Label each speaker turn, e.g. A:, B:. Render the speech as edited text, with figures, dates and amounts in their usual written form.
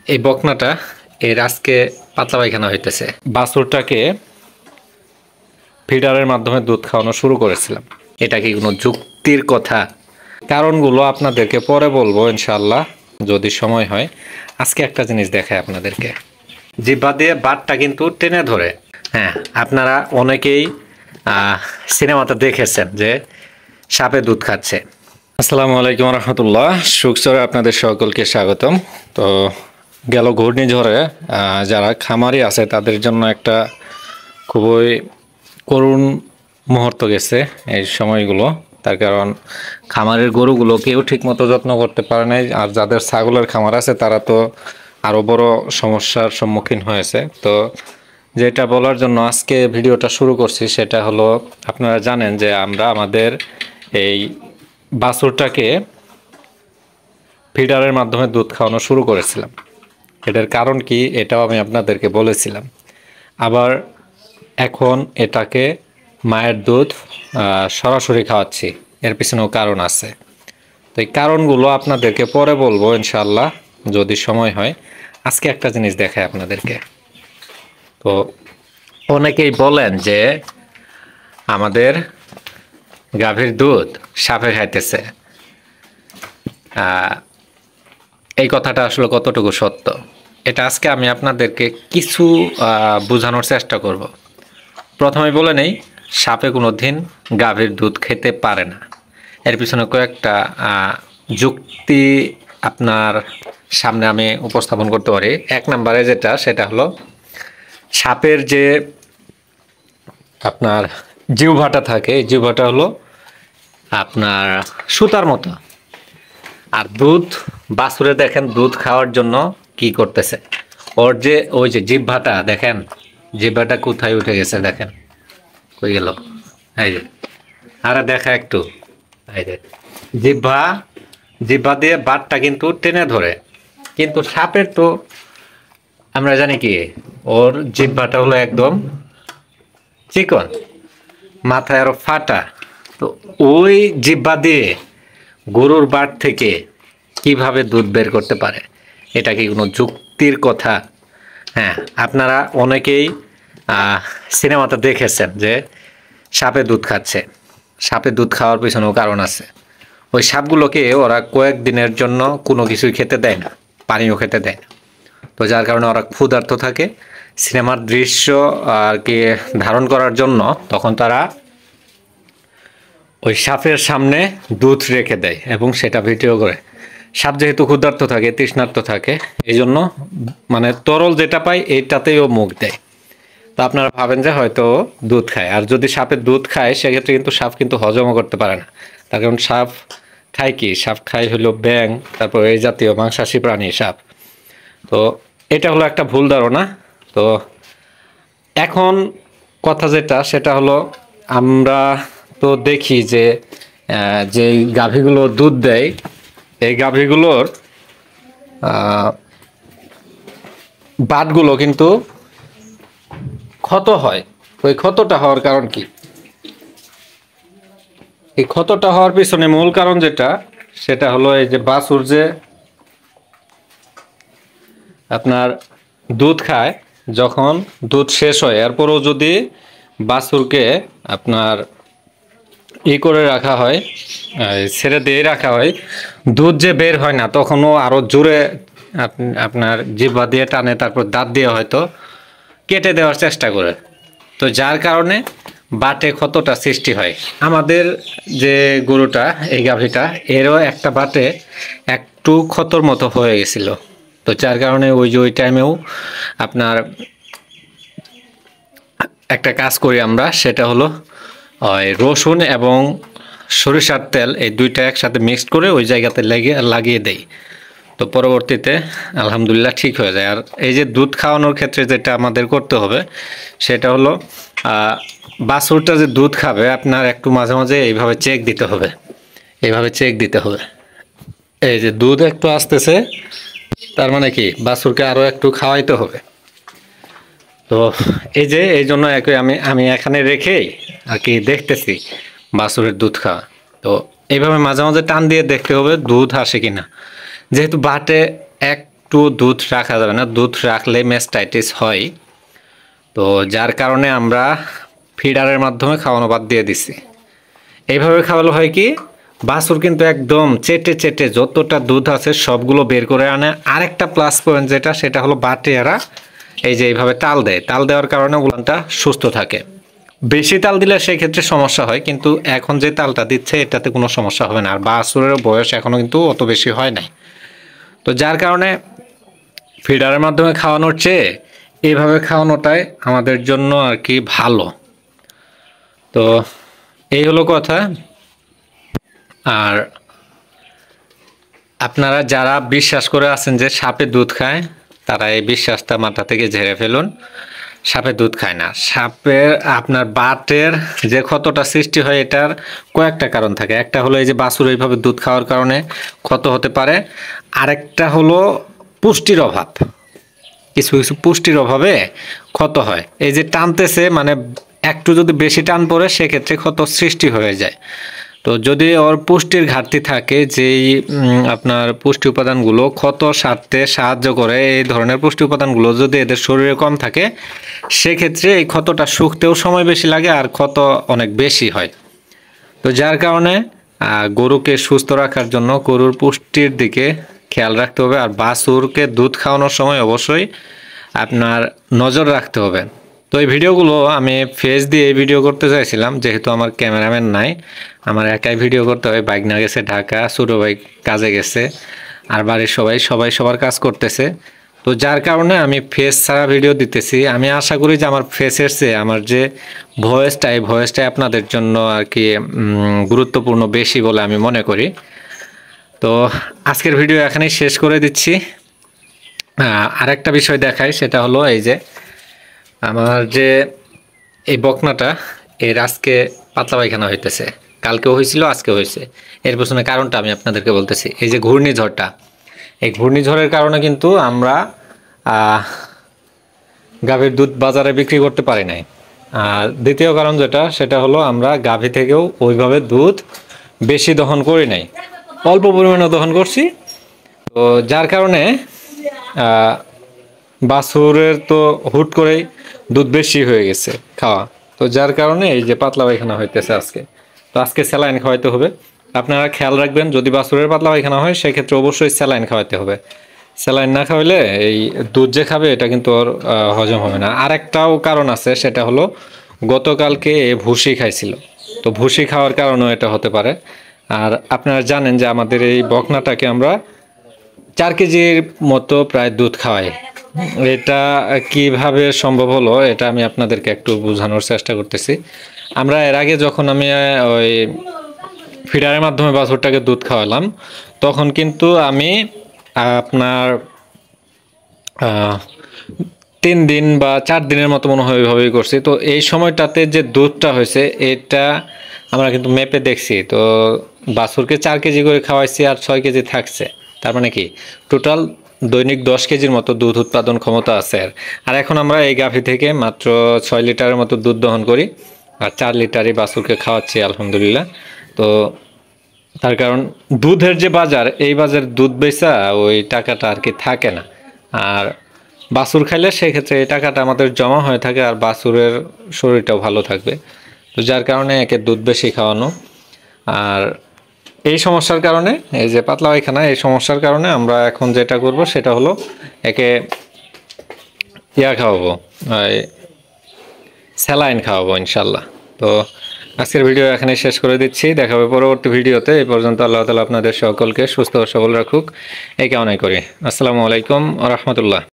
A: এই বকনাটা এর আজকে পাতলা পায়খানা হইতেছে। বাছুরটাকে ফিডারের মাধ্যমে দুধ খাওয়ানো শুরু করেছিলাম। এটা কি কোনো যুক্তির কথা? কারণগুলো আপনাদেরকে পরে বলবো ইনশাল্লাহ, যদি সময় হয়। আজকে একটা জিনিস দেখায় আপনাদেরকে। জিহ্বা দিয়ে বাতটা কিন্তু টেনে ধরে। হ্যাঁ, আপনারা অনেকেই সিনেমাতে দেখেছেন যে সাপে দুধ খাচ্ছে। আসসালামু আলাইকুম রহমতুল্লাহ, সুখচরে আপনাদের সকলকে স্বাগতম। তো গেল ঘূর্ণিঝড়ে যারা খামারি আছে তাদের জন্য একটা খুবই করুণ মুহূর্ত গেছে এই সময়গুলো। তার কারণ খামারের গরুগুলো কেউ ঠিকমতো যত্ন করতে পারে নাই, আর যাদের ছাগলের খামার আছে তারা তো আরও বড় সমস্যার সম্মুখীন হয়েছে। তো যেটা বলার জন্য আজকে ভিডিওটা শুরু করছি সেটা হলো, আপনারা জানেন যে আমরা আমাদের এই বাছুরটাকে ফিডারের মাধ্যমে দুধ খাওয়ানো শুরু করেছিলাম। এটার কারণ কি এটাও আমি আপনাদেরকে বলেছিলাম। আবার এখন এটাকে মায়ের দুধ সরাসরি খাওয়াচ্ছি, এর পিছনেও কারণ আছে। তো এই কারণগুলো আপনাদেরকে পরে বলবো ইনশাল্লাহ, যদি সময় হয়। আজকে একটা জিনিস দেখায় আপনাদেরকে। তো অনেকেই বলেন যে আমাদের গাভীর দুধ সাপে খাইতেছে। এই কথাটা আসলে কতটুকু সত্য, এটা আজকে আমি আপনাদেরকে কিছু বোঝানোর চেষ্টা করব। প্রথমে বলে নেই, সাপে কোনো দিন গাভীর দুধ খেতে পারে না। এর পিছনে কয়েকটা যুক্তি আপনার সামনে আমি উপস্থাপন করতে পারি। এক নম্বরে যেটা, সেটা হলো সাপের যে আপনার জিহ্বাটা থাকে, এই জিহ্বাটা হলো আপনার সুতার মতো। আর দুধ বাছুরে দেখেন দুধ খাওয়ার জন্য কি করতেছে, ওর যে ওই যে জিহ্বাটা দেখেন, জিহ্বাটা কোথায় উঠে গেছে দেখেন, কই গেল? এই যে, আরে দেখা একটু, এই যে জিহ্বা, জিহ্বা দিয়ে বাতটা কিন্তু টেনে ধরে। কিন্তু সাপের তো আমরা জানি কি, ওর জিহ্বাটা হলো একদম চিকন, মাথায় আরো ফাটা। তো ওই জিহ্বা দিয়ে গরুর বাট থেকে কিভাবে দুধ বের করতে পারে? এটা কি কোনো যুক্তির কথা? হ্যাঁ, আপনারা অনেকেই সিনেমাতে দেখেছেন যে সাপে দুধ খাচ্ছে। সাপে দুধ খাওয়ার পিছনেও কারণ আছে। ওই সাপগুলোকে ওরা কয়েকদিনের জন্য কোনো কিছুই খেতে দেয় না, পানিও খেতে দেয় না। তো যার কারণে ওরা ক্ষুধার্ত থাকে। সিনেমার দৃশ্য আর কি ধারণ করার জন্য তখন তারা ওই সাপের সামনে দুধ রেখে দেয় এবং সেটা ভিডিও করে। সাপ যেহেতু ক্ষুধার্ত থাকে, তৃষ্ণার্ত থাকে, এই জন্য মানে তরল যেটা পায় এইটাতেই ও মুখ দেয়। তো আপনারা ভাবেন যে হয়তো দুধ খায়। আর যদি সাপের দুধ খায় সেক্ষেত্রে কিন্তু সাপ কিন্তু হজমও করতে পারে না। তার কারণ সাপ খায় কি? সাপ খায় হলো ব্যাং, তারপর এই জাতীয় মাংসাশী প্রাণী সাপ। তো এটা হলো একটা ভুল ধারণা। তো এখন কথা যেটা, সেটা হলো আমরা তো দেখি যে যে গাভীগুলো দুধ দেয়, এই গাভীগুলোর বাটগুলো কিন্তু ক্ষত হয়। ওই ক্ষতটা হওয়ার কারণ কি? এই ক্ষতটা হওয়ার পিছনে মূল কারণ যেটা, সেটা হলো এই যে বাছুর যে আপনার দুধ খায়, যখন দুধ শেষ হয় এরপরও যদি বাছুরকে আপনার করে রাখা হয়, ছেড়ে দিয়ে রাখা হয়, দুধ যে বের হয় না, তখনও আরো জোরে আপনার জিহ্বা দিয়ে টানে, তারপর দাঁত দিয়ে হয়তো কেটে দেওয়ার চেষ্টা করে। তো যার কারণে বাটে ক্ষতটা সৃষ্টি হয়। আমাদের যে গরুটা, এই গাভীটা, এরও একটা বাটে একটু ক্ষতর মতো হয়ে গেছিল। তো যার কারণে ওই যে ওই টাইমেও আপনার একটা কাজ করি আমরা, সেটা হলো রসুন এবং সরিষার তেল, এই দুইটা একসাথে মিক্সড করে ওই জায়গাতে লাগিয়ে দেই। তো পরবর্তীতে আলহামদুলিল্লাহ ঠিক হয়ে যায়। আর এই যে দুধ খাওয়ানোর ক্ষেত্রে যেটা আমাদের করতে হবে, সেটা হলো বাছুরটা যে দুধ খাবে, আপনার একটু মাঝে মাঝে এইভাবে চেক দিতে হবে, এইভাবে চেক দিতে হবে। এই যে দুধ একটু আসতেছে, তার মানে কি বাছুরকে আরও একটু খাওয়াইতে হবে। তো এই যে এই জন্য আমি এখানে রেখেই আর কি দেখতেছি বাছুরের দুধ খাওয়া। তো এইভাবে মাঝে মাঝে টান দিয়ে দেখতে হবে দুধ আসে কিনা। যেহেতু বাটে একটু দুধ রাখা যাবে না, দুধ রাখলে ম্যাস্টাইটিস হয়। তো যার কারণে আমরা ফিডারের মাধ্যমে খাওয়ানো বাদ দিয়ে দিছি। এইভাবে খাওয়ালে হয় কি, বাছুর কিন্তু একদম চেটে চেটে যতটা দুধ আছে সবগুলো বের করে আনে। আরেকটা প্লাস পয়েন্ট যেটা, সেটা হলো বাটিয়ারা এই যে এইভাবে তাল দেয়, তাল দেওয়ার কারণে উলানটা সুস্থ থাকে। বেশি তাল দিলে সেই ক্ষেত্রে সমস্যা হয়, কিন্তু এখন যে তালটা দিচ্ছে এটাতে কোনো সমস্যা হবে না। আর বাছুরের বয়স এখনও কিন্তু অত বেশি হয় নাই। তো যার কারণে ফিডারের মাধ্যমে খাওয়ানোর চেয়ে এইভাবে খাওয়ানোটাই আমাদের জন্য আর কি ভালো। তো এই হলো কথা। আর আপনারা যারা বিশ্বাস করে আছেন যে সাপে দুধ খায়, তারা এই বিশ্বাসটা মাথা থেকে ঝেড়ে ফেলুন। সাপে দুধ খায় না। সাপের আপনার বাতের যে ক্ষতটা সৃষ্টি হয় এটার কয়েকটা কারণ থাকে। একটা হলো এই যে বাছুর এইভাবে দুধ খাওয়ার কারণে ক্ষত হতে পারে। আরেকটা হলো পুষ্টির অভাব, কিছু কিছু পুষ্টির অভাবে ক্ষত হয়। এই যে টানতেছে, মানে একটু যদি বেশি টান পড়ে সেক্ষেত্রে ক্ষত সৃষ্টি হয়ে যায়। তো যদি ওর পুষ্টির ঘাটতি থাকে, যেই আপনার পুষ্টি উপাদানগুলো ক্ষত সারতে সাহায্য করে, এই ধরনের পুষ্টি উপাদানগুলো যদি এদের শরীরে কম থাকে, সেক্ষেত্রে এই ক্ষতটা শুকতেও সময় বেশি লাগে আর ক্ষত অনেক বেশি হয়। তো যার কারণে গরুকে সুস্থ রাখার জন্য গরুর পুষ্টির দিকে খেয়াল রাখতে হবে। আর বাছুরকে দুধ খাওয়ানোর সময় অবশ্যই আপনার নজর রাখতে হবে। তো এই ভিডিওগুলো আমি ফেস দিয়ে এই ভিডিও করতে চাইছিলাম, যেহেতু আমার ক্যামেরাম্যান নাই, আমার একাই ভিডিও করতে হয়। বাইক না গেছে ঢাকা, ছোটো বাইক কাজে গেছে, আর বাড়ির সবাই সবার কাজ করতেছে। তো যার কারণে আমি ফেস ছাড়া ভিডিও দিতেছি। আমি আশা করি যে আমার ফেসের চেয়ে আমার যে ভয়েসটাই আপনাদের জন্য আর কি গুরুত্বপূর্ণ বেশি বলে আমি মনে করি। তো আজকের ভিডিও এখানেই শেষ করে দিচ্ছি। আরেকটা বিষয় দেখাই, সেটা হলো এই যে আমার যে এই বকনাটা, এর আজকে পাতলা পায়খানা হইতেছে। কালকেও হয়েছিল, আজকে হয়েছে। এর পেছনে কারণটা আমি আপনাদেরকে বলতেছি। এই যে ঘূর্ণিঝড়টা, এই ঘূর্ণিঝড়ের কারণে কিন্তু আমরা গাভীর দুধ বাজারে বিক্রি করতে পারি নাই। আর দ্বিতীয় কারণ যেটা, সেটা হলো আমরা গাভী থেকেও ওইভাবে দুধ বেশি দহন করি নাই, অল্প পরিমাণে দহন করছি। তো যার কারণে বাছুরের তো হুট করেই দুধ বেশি হয়ে গেছে খাওয়া। তো যার কারণে এই যে পাতলা পায়খানা হইতেছে আজকে। তো আজকে স্যালাইন খাওয়াইতে হবে। আপনারা খেয়াল রাখবেন, যদি বাছুরের পাতলা পায়খানা হয় সেক্ষেত্রে অবশ্যই স্যালাইন খাওয়াইতে হবে। স্যালাইন না খাওয়াইলে এই দুধ যে খাবে এটা কিন্তু ওর হজম হবে না। আরেকটাও কারণ আছে, সেটা হলো গতকালকে ভুসি খাইছিল। তো ভুসি খাওয়ার কারণেও এটা হতে পারে। আর আপনারা জানেন যে আমাদের এই বকনাটাকে আমরা 4 কেজির মতো প্রায় দুধ খাওয়াই। এটা কিভাবে সম্ভব হলো এটা আমি আপনাদেরকে একটু বোঝানোর চেষ্টা করতেছি। আমরা এর আগে যখন আমি ওই ফিডারের মাধ্যমে বাছুরটাকে দুধ খাওয়ালাম, তখন কিন্তু আমি আপনার 3 দিন বা 4 দিনের মতো মনে হয় ওইভাবেই করছি। তো এই সময়টাতে যে দুধটা হয়েছে এটা আমরা কিন্তু মেপে দেখছি। তো বাছুরকে 4 কেজি করে খাওয়াইছি আর 6 কেজি থাকছে। তার মানে কি টোটাল দৈনিক 10 কেজির মতো দুধ উৎপাদন ক্ষমতা আছে। আর এখন আমরা এই গাভী থেকে মাত্র 6 লিটারের মতো দুধ দহন করি, আর 4 লিটারই বাছুরকে খাওয়াচ্ছি আলহামদুলিল্লাহ। তো তার কারণ দুধের যে বাজার, এই বাজার দুধ বেচা ওই টাকাটা আর কি থাকে না। আর বাছুর খাইলে সেক্ষেত্রে এই টাকাটা আমাদের জমা হয়ে থাকে, আর বাছুরের শরীরটাও ভালো থাকবে। তো যার কারণে একে দুধ বেশি খাওয়ানো। আর এই সমস্যার কারণে, এই যে পাতলা পায়খানা, এই সমস্যার কারণে আমরা এখন যেটা করব সেটা হলো একে খাওয়াবো, স্যালাইন খাওয়াবো ইনশাল্লাহ। তো আজকের ভিডিও এখানে শেষ করে দিচ্ছি। দেখা হবে পরবর্তী ভিডিওতে। এই পর্যন্ত আল্লাহ তাআলা আপনাদের সকলকে সুস্থ ও সবল রাখুক, এই কামনাই করি। আসসালামু আলাইকুম ওয়া রাহমাতুল্লাহ।